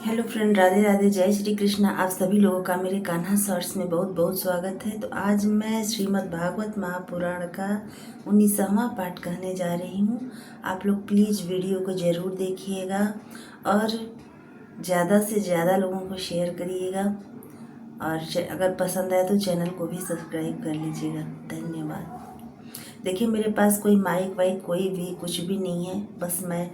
Hello friend, Radhe Radhe, जय श्री कृष्ण। आप सभी लोगों का मेरे कान्हा शॉर्ट्स में बहुत बहुत स्वागत है। तो आज मैं श्रीमद् भागवत महापुराण का 19वां पाठ कहने जा रही हूँ। आप लोग प्लीज़ वीडियो को ज़रूर देखिएगा और ज़्यादा से ज़्यादा लोगों को शेयर करिएगा और अगर पसंद आए तो चैनल को भी सब्सक्राइब कर लीजिएगा। धन्यवाद। देखिए, मेरे पास कोई माइक वाइक कोई भी कुछ भी नहीं है, बस मैं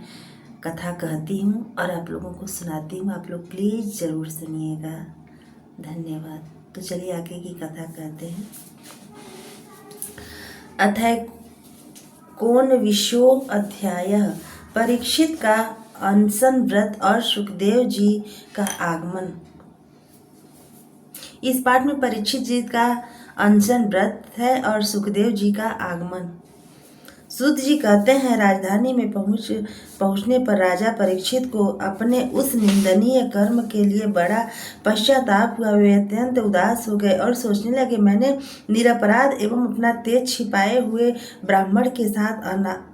कथा कहती हूँ और आप लोगों को सुनाती हूँ। आप लोग प्लीज़ ज़रूर सुनिएगा। धन्यवाद। तो चलिए आगे की कथा कहते हैं। अथ कोन विशो अध्याय। परीक्षित का अनशन व्रत और सुखदेव जी का आगमन। इस पाठ में परीक्षित जी का अनशन व्रत है और सुखदेव जी का आगमन। सूत जी कहते हैं, राजधानी में पहुंचने पर राजा परीक्षित को अपने उस निंदनीय कर्म के लिए बड़ा पश्चाताप हुआ। वे अत्यंत उदास हो गए और सोचने लगे, मैंने निरपराध एवं अपना तेज छिपाए हुए ब्राह्मण के साथ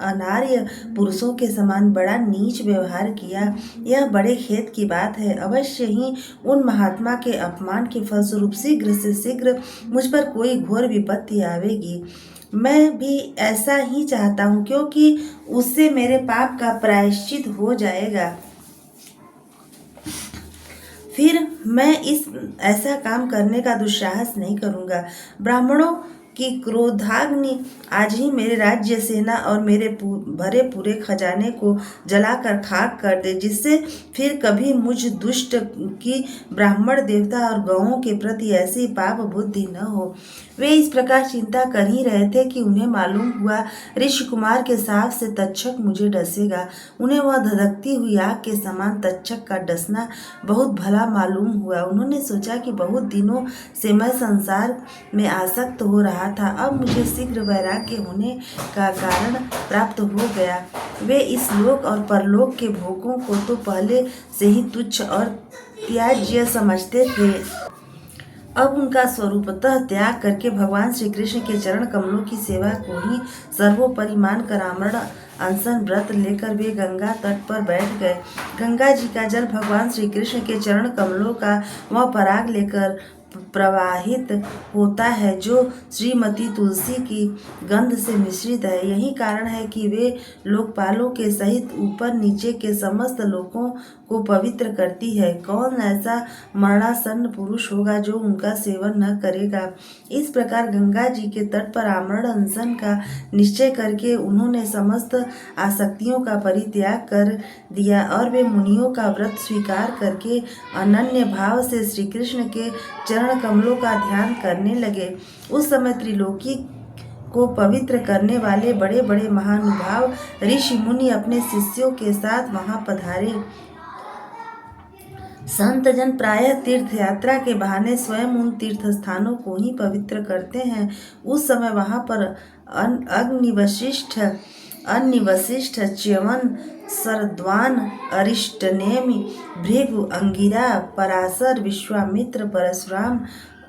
अनार्य पुरुषों के समान बड़ा नीच व्यवहार किया। यह बड़े खेद की बात है। अवश्य ही उन महात्मा के अपमान के फलस्वरूप शीघ्र से शीघ्र मुझ पर कोई घोर विपत्ति आवेगी। मैं भी ऐसा ही चाहता हूँ, क्योंकि उससे मेरे पाप का प्रायश्चित हो जाएगा। फिर मैं ऐसा काम करने का दुस्साहस नहीं करूँगा। ब्राह्मणों की क्रोधाग्नि आज ही मेरे राज्य, सेना और मेरे भरे पूरे खजाने को जलाकर खाक कर दे, जिससे फिर कभी मुझ दुष्ट की ब्राह्मण देवता और गौओं के प्रति ऐसी पाप बुद्धि न हो। वे इस प्रकार चिंता कर ही रहे थे कि उन्हें मालूम हुआ ऋषि कुमार के साफ से तक्षक मुझे डसेगा। उन्हें वह धधकती हुई आग के समान तक्षक का डसना बहुत भला मालूम हुआ। उन्होंने सोचा कि बहुत दिनों से मैं संसार में आसक्त हो रहा था, अब मुझे शीघ्र वैराग्य होने का कारण प्राप्त हो गया। वे इस लोक और परलोक के भोगों को तो पहले से ही तुच्छ और त्याज्य समझते थे। अब उनका स्वरूपतः त्याग करके भगवान श्री कृष्ण के चरण कमलों की सेवा को ही सर्वोपरि मानकर आमरण अनशन व्रत लेकर वे गंगा तट पर बैठ गए। गंगा जी का जल भगवान श्री कृष्ण के चरण कमलों का वह पराग लेकर प्रवाहित होता है, जो श्रीमती तुलसी की गंध से मिश्रित है। यही कारण है कि वे लोकपालों के सहित ऊपर नीचे के समस्त लोकों को पवित्र करती है। कौन ऐसा मरणासन्न पुरुष होगा जो उनका सेवन न करेगा। इस प्रकार गंगा जी के तट पर आमरण अनशन का निश्चय करके उन्होंने समस्त आसक्तियों का परित्याग कर दिया और वे मुनियों का व्रत स्वीकार करके अनन्य भाव से श्री कृष्ण के चरण कमलों का ध्यान करने लगे। उस समय त्रिलोकी को पवित्र करने वाले बड़े बड़े महानुभाव ऋषि मुनि अपने शिष्यों के साथ वहां पधारे। संत जन प्रायः तीर्थ यात्रा के बहाने स्वयं उन तीर्थ स्थानों को ही पवित्र करते हैं। उस समय वहां पर अन्य वशिष्ठ, च्यवन, सरद्वान, अरिष्टनेमि, भृगु, अंगिरा, पराशर, विश्वामित्र, परशुराम,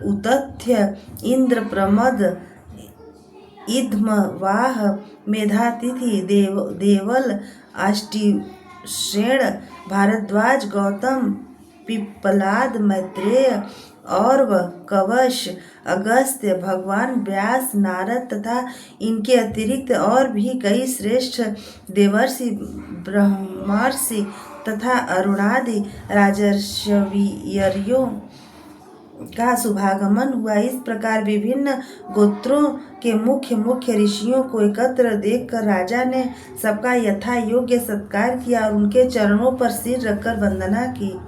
उतथ्य, इंद्र, प्रमद, इद्मवाह, मेधातिथि, देवल, अष्टिशेण, भारद्वाज, गौतम, पिप्पलाद, मैत्रेय, औरव, कवश, अगस्त्य, भगवान व्यास, नारद तथा इनके अतिरिक्त और भी कई श्रेष्ठ देवर्षि, ब्रह्मर्षि तथा अरुणादि राजर्षियों का शुभागमन हुआ। इस प्रकार विभिन्न गोत्रों के मुख्य ऋषियों को एकत्र देखकर राजा ने सबका यथा योग्य सत्कार किया और उनके चरणों पर सिर रखकर वंदना की।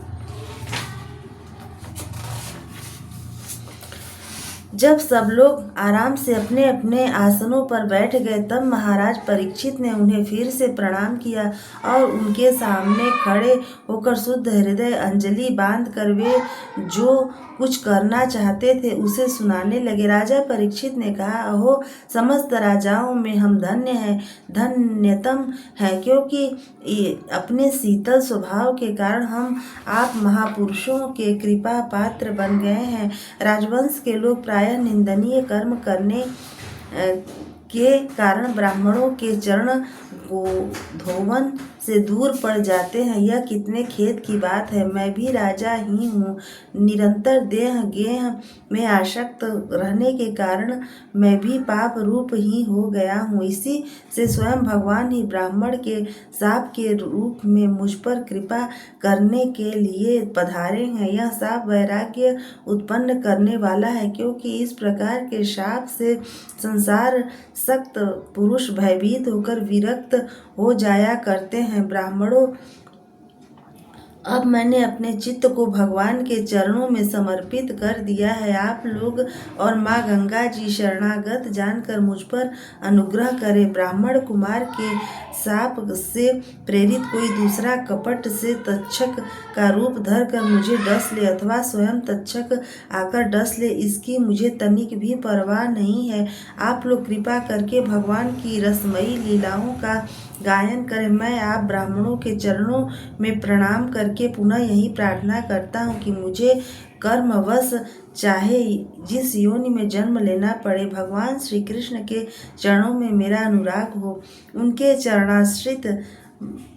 जब सब लोग आराम से अपने अपने आसनों पर बैठ गए, तब महाराज परीक्षित ने उन्हें फिर से प्रणाम किया और उनके सामने खड़े होकर शुद्ध हृदय अंजलि बांधकर वे जो कुछ करना चाहते थे उसे सुनाने लगे। राजा परीक्षित ने कहा, अहो, समस्त राजाओं में हम धन्य हैं, धन्यतम हैं, क्योंकि अपने शीतल स्वभाव के कारण हम आप महापुरुषों के कृपा पात्र बन गए हैं। राजवंश के लोग प्रायः निंदनीय कर्म करने के कारण ब्राह्मणों के चरण को धोवन से दूर पड़ जाते हैं। यह कितने खेद की बात है। मैं भी राजा ही हूँ। निरंतर देह गेह में आसक्त रहने के कारण मैं भी पाप रूप ही हो गया हूँ। इसी से स्वयं भगवान ही ब्राह्मण के शाप के रूप में मुझ पर कृपा करने के लिए पधारे हैं। यह शाप वैराग्य उत्पन्न करने वाला है, क्योंकि इस प्रकार के शाप से संसार सक्त पुरुष भयभीत होकर विरक्त हो जाया करते हैं। ब्राह्मणों, अब मैंने अपने चित्त को भगवान के चरणों में समर्पित कर दिया है। आप लोग और माँ गंगा जी शरणागत जानकर मुझ पर अनुग्रह करें। ब्राह्मण कुमार के शाप से प्रेरित कोई दूसरा कपट से तक्षक का रूप धरकर मुझे डस ले अथवा स्वयं तक्षक आकर डस ले, इसकी मुझे तनिक भी परवाह नहीं है। आप लोग कृपा करके भगवान की रसमयी लीलाओं का गायन करें। मैं आप ब्राह्मणों के चरणों में प्रणाम करके पुनः यही प्रार्थना करता हूँ कि मुझे कर्मवश चाहे जिस योनि में जन्म लेना पड़े, भगवान श्री कृष्ण के चरणों में मेरा अनुराग हो। उनके चरणाश्रित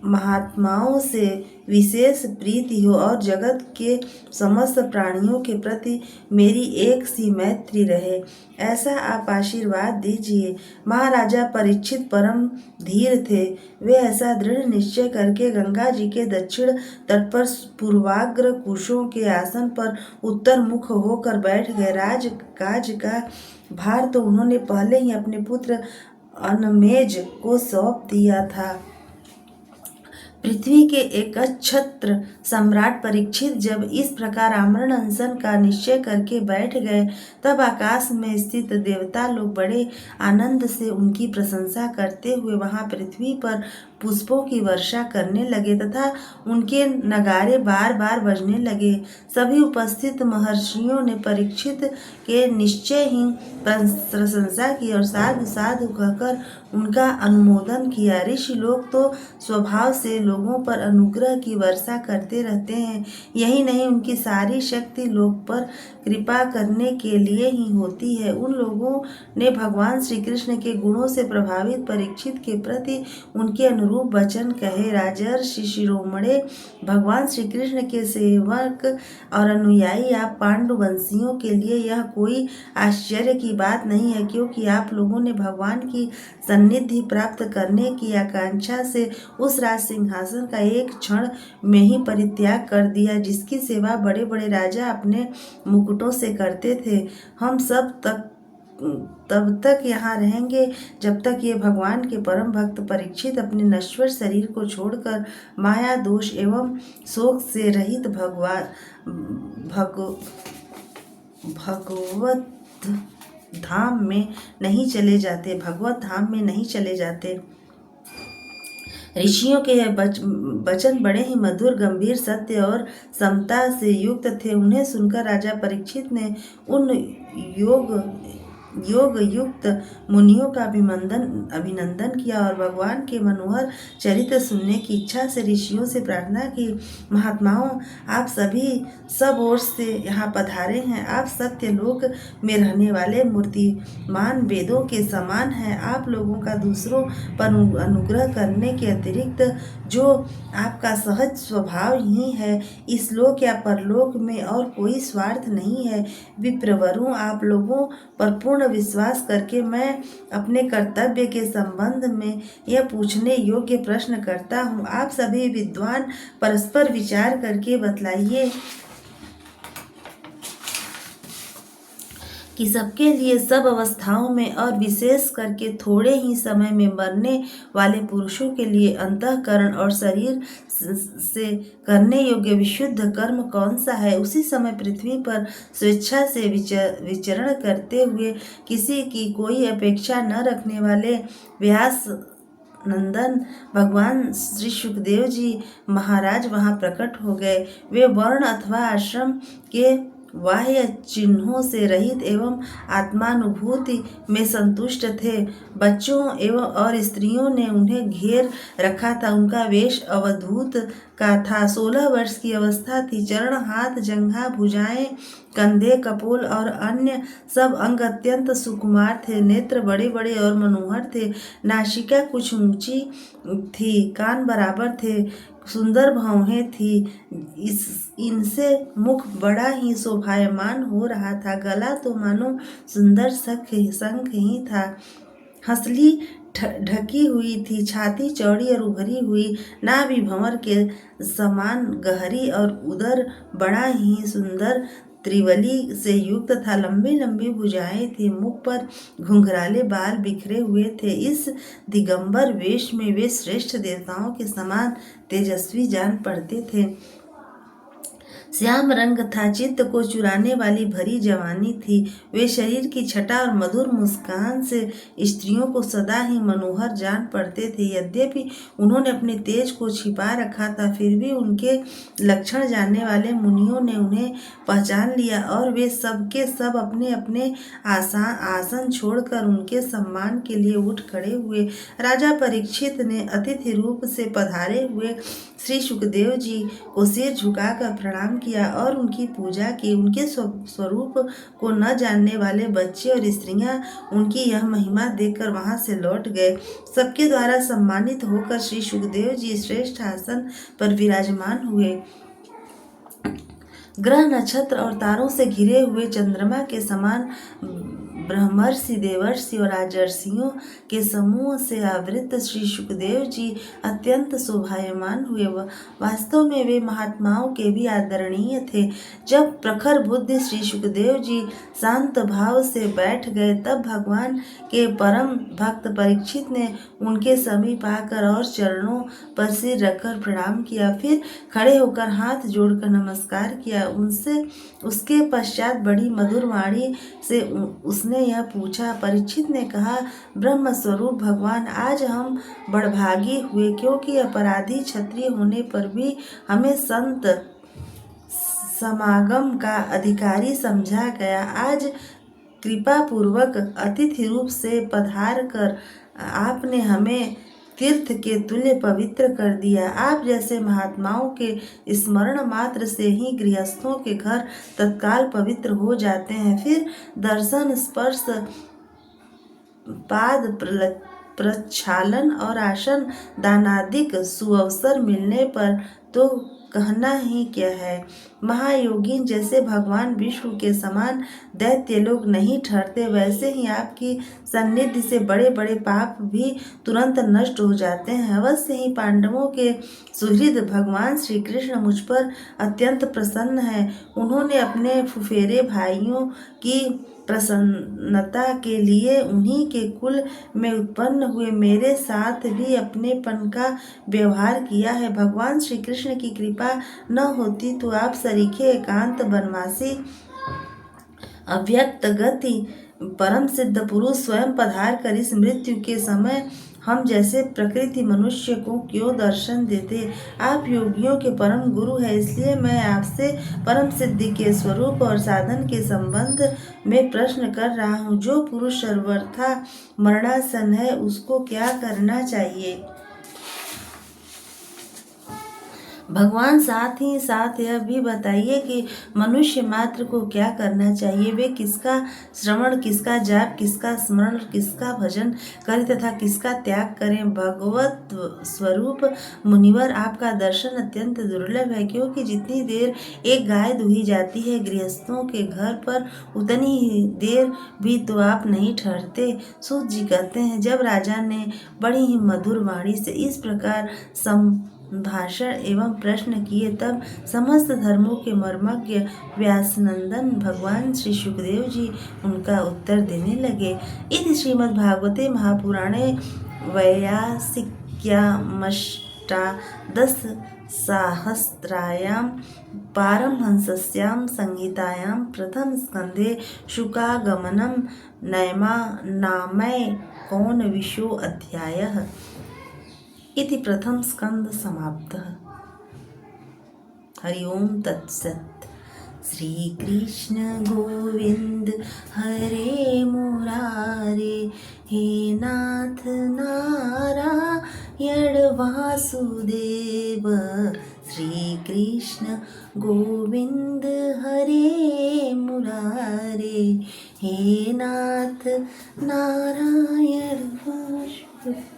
महात्माओं से विशेष प्रीति हो और जगत के समस्त प्राणियों के प्रति मेरी एक सी मैत्री रहे, ऐसा आप आशीर्वाद दीजिए। महाराजा परीक्षित परम धीर थे। वे ऐसा दृढ़ निश्चय करके गंगा जी के दक्षिण तट पर पूर्वाग्र कुशों के आसन पर उत्तर मुख होकर बैठ गए। राजकाज का भार तो उन्होंने पहले ही अपने पुत्र अनमेज को सौंप दिया था। पृथ्वी के एकछत्र सम्राट परीक्षित जब इस प्रकार आमरण अनशन का निश्चय करके बैठ गए, तब आकाश में स्थित देवता लोग बड़े आनंद से उनकी प्रशंसा करते हुए वहां पृथ्वी पर पुष्पों की वर्षा करने लगे तथा उनके नगारे बार बार बजने लगे। सभी उपस्थित महर्षियों ने परीक्षित के निश्चय ही प्रशंसा की और साधु साधु कहकर उनका अनुमोदन किया। ऋषि लोग तो स्वभाव से लोगों पर अनुग्रह की वर्षा करते रहते हैं। यही नहीं, उनकी सारी शक्ति लोग पर कृपा करने के लिए ही होती है। उन लोगों ने भगवान श्री कृष्ण के गुणों से प्रभावित परीक्षित के प्रति उनके अनुरूप वचन कहे। राजर्षि शिरोमणे, भगवान श्री कृष्ण के सेवक और अनुयायी आप पांडुवंशियों के लिए यह कोई आश्चर्य की बात नहीं है, क्योंकि आप लोगों ने भगवान की सन्निधि प्राप्त करने की आकांक्षा से उस राज सिंहासन का एक क्षण में ही परित्याग कर दिया, जिसकी सेवा बड़े बड़े राजा अपने मुकुटों से करते थे। हम सब तब तक यहाँ रहेंगे जब तक ये भगवान के परम भक्त परीक्षित अपने नश्वर शरीर को छोड़कर माया दोष एवं शोक से रहित भगवत धाम में नहीं चले जाते। ऋषियों के यह वचन बड़े ही मधुर, गंभीर, सत्य और समता से युक्त थे। उन्हें सुनकर राजा परीक्षित ने उन योग युक्त मुनियों का अभिनंदन किया और भगवान के मनोहर चरित्र सुनने की इच्छा से ऋषियों से प्रार्थना की। महात्माओं, आप सभी सब ओर से यहाँ पधारे हैं। आप सत्य लोक में रहने वाले मूर्तिमान वेदों के समान हैं। आप लोगों का दूसरों पर अनुग्रह करने के अतिरिक्त जो आपका सहज स्वभाव ही है, इस लोक या परलोक में और कोई स्वार्थ नहीं है। विप्रवरों, आप लोगों पर पूर्ण विश्वास करके मैं अपने कर्तव्य के संबंध में यह पूछने योग्य प्रश्न करता हूँ। आप सभी विद्वान परस्पर विचार करके बतलाइए कि सबके लिए सब अवस्थाओं में और विशेष करके थोड़े ही समय में मरने वाले पुरुषों के लिए अंतःकरण और शरीर से करने योग्य विशुद्ध कर्म कौन सा है। उसी समय पृथ्वी पर स्वेच्छा से विचरण करते हुए किसी की कोई अपेक्षा न रखने वाले व्यास नंदन भगवान श्री सुखदेव जी महाराज वहां प्रकट हो गए। वे वर्ण अथवा आश्रम के बाह्य चिन्हों से रहित एवं आत्मानुभूति में संतुष्ट थे। बच्चों एवं और स्त्रियों ने उन्हें घेर रखा था। उनका वेश अवधूत का था। 16 वर्ष की अवस्था थी। चरण, हाथ, जंघा, भुजाएं, कंधे, कपोल और अन्य सब अंग अत्यंत सुकुमार थे। नेत्र बड़े बड़े और मनोहर थे। नासिका कुछ ऊंची थी, कान बराबर थे, सुंदर भौहें थी। इनसे मुख बड़ा ही शोभायमान हो रहा था। गला तो मानो सुंदर शंख ही था। हंसली ढकी हुई थी। छाती चौड़ी और उभरी हुई, नाभि भंवर के समान गहरी और उदर बड़ा ही सुंदर त्रिवली से युक्त था। लंबी लंबी भुजाएं थी। मुख पर घुंघराले बाल बिखरे हुए थे। इस दिगंबर वेश में वे श्रेष्ठ देवताओं के समान तेजस्वी जान पड़ते थे। श्याम रंग था। चित्त को चुराने वाली भरी जवानी थी। वे शरीर की छटा और मधुर मुस्कान से स्त्रियों को सदा ही मनोहर जान पड़ते थे। यद्यपि उन्होंने अपने तेज को छिपा रखा था, फिर भी उनके लक्षण जानने वाले मुनियों ने उन्हें पहचान लिया और वे सब के सब अपने अपने आसन छोड़कर उनके सम्मान के लिए उठ खड़े हुए। राजा परीक्षित ने अतिथि रूप से पधारे हुए श्री सुखदेव जी को सिर झुकाकर प्रणाम किया और उनकी पूजा की। उनके स्वरूप को न जानने वाले बच्चे और स्त्रियां उनकी यह महिमा देखकर वहां से लौट गए। सबके द्वारा सम्मानित होकर श्री सुखदेव जी श्रेष्ठ आसन पर विराजमान हुए। ग्रह, नक्षत्र और तारों से घिरे हुए चंद्रमा के समान ब्रह्मर्षि, देवर्षि और राजर्षियों के समूह से आवृत श्री सुखदेव जी अत्यंत शोभायमान हुए। वास्तव में वे महात्माओं के भी आदरणीय थे। जब प्रखर बुद्धि श्री सुखदेव जी शांत भाव से बैठ गए, तब भगवान के परम भक्त परीक्षित ने उनके समीप आकर और चरणों पर सिर रखकर प्रणाम किया। फिर खड़े होकर हाथ जोड़कर नमस्कार किया। उसके पश्चात बड़ी मधुर वाणी से उसने यह पूछा। परीक्षित ने कहा, ब्रह्म स्वरूप भगवान, आज हम बड़भागी हुए, क्योंकि अपराधी क्षत्रिय होने पर भी हमें संत समागम का अधिकारी समझा गया। आज कृपा पूर्वक अतिथि रूप से पधार कर आपने हमें तीर्थ के तुल्य पवित्र कर दिया। आप जैसे महात्माओं के स्मरण मात्र से ही गृहस्थों के घर तत्काल पवित्र हो जाते हैं। फिर दर्शन, स्पर्श, पाद प्रक्षालन और आसन दानादिक सुअवसर मिलने पर तो कहना ही क्या है। महायोगीन जैसे भगवान विष्णु के समान दैत्य लोग नहीं ठहरते, वैसे ही आपकी सन्निधि से बड़े बड़े पाप भी तुरंत नष्ट हो जाते हैं। अवश्य ही पांडवों के सुहृद भगवान श्री कृष्ण मुझ पर अत्यंत प्रसन्न है। उन्होंने अपने फुफेरे भाइयों की प्रसन्नता के लिए उन्हीं के कुल में उत्पन्न हुए मेरे साथ भी अपनेपन का व्यवहार किया है। भगवान श्री कृष्ण की कृपा न होती तो आप सरीखे एकांत वनवासी अव्यक्त गति परम सिद्ध पुरुष स्वयं पधार कर इस मृत्यु के समय हम जैसे प्रकृति मनुष्य को क्यों दर्शन देते। आप योगियों के परम गुरु हैं, इसलिए मैं आपसे परम सिद्धि के स्वरूप और साधन के संबंध में प्रश्न कर रहा हूँ। जो पुरुष सर्वथा मरणासन है, उसको क्या करना चाहिए। भगवान साथ ही साथ यह भी बताइए कि मनुष्य मात्र को क्या करना चाहिए। वे किसका श्रवण, किसका जाप, किसका स्मरण, किसका भजन करें तथा किसका त्याग करें। भगवत स्वरूप मुनिवर, आपका दर्शन अत्यंत दुर्लभ है, क्योंकि जितनी देर एक गाय दुही जाती है गृहस्थों के घर पर, उतनी ही देर भी तो आप नहीं ठहरते। सूत जी कहते हैं, जब राजा ने बड़ी ही मधुर वाणी से इस प्रकार भाषण एवं प्रश्न किए, तब समस्त धर्मों के मर्मज्ञ व्यासनंदन भगवान श्री सुखदेव जी उनका उत्तर देने लगे। इति श्रीमद्भागवते महापुराणे वैयासिक्यामष्टादशसाहस्रायां पारमहंस्यां संहितायां प्रथमस्कन्धे शुकागमनं नामैकोनविंशो अध्यायः। इति प्रथम स्कंद समाप्तः। हरि ओम तत्सत्। श्री कृष्ण गोविंद हरे मुरारे, हे नाथ नारायण वासुदेव। श्री कृष्ण गोविंद हरे मुरारे, हे नाथ नारायण वासुदेव।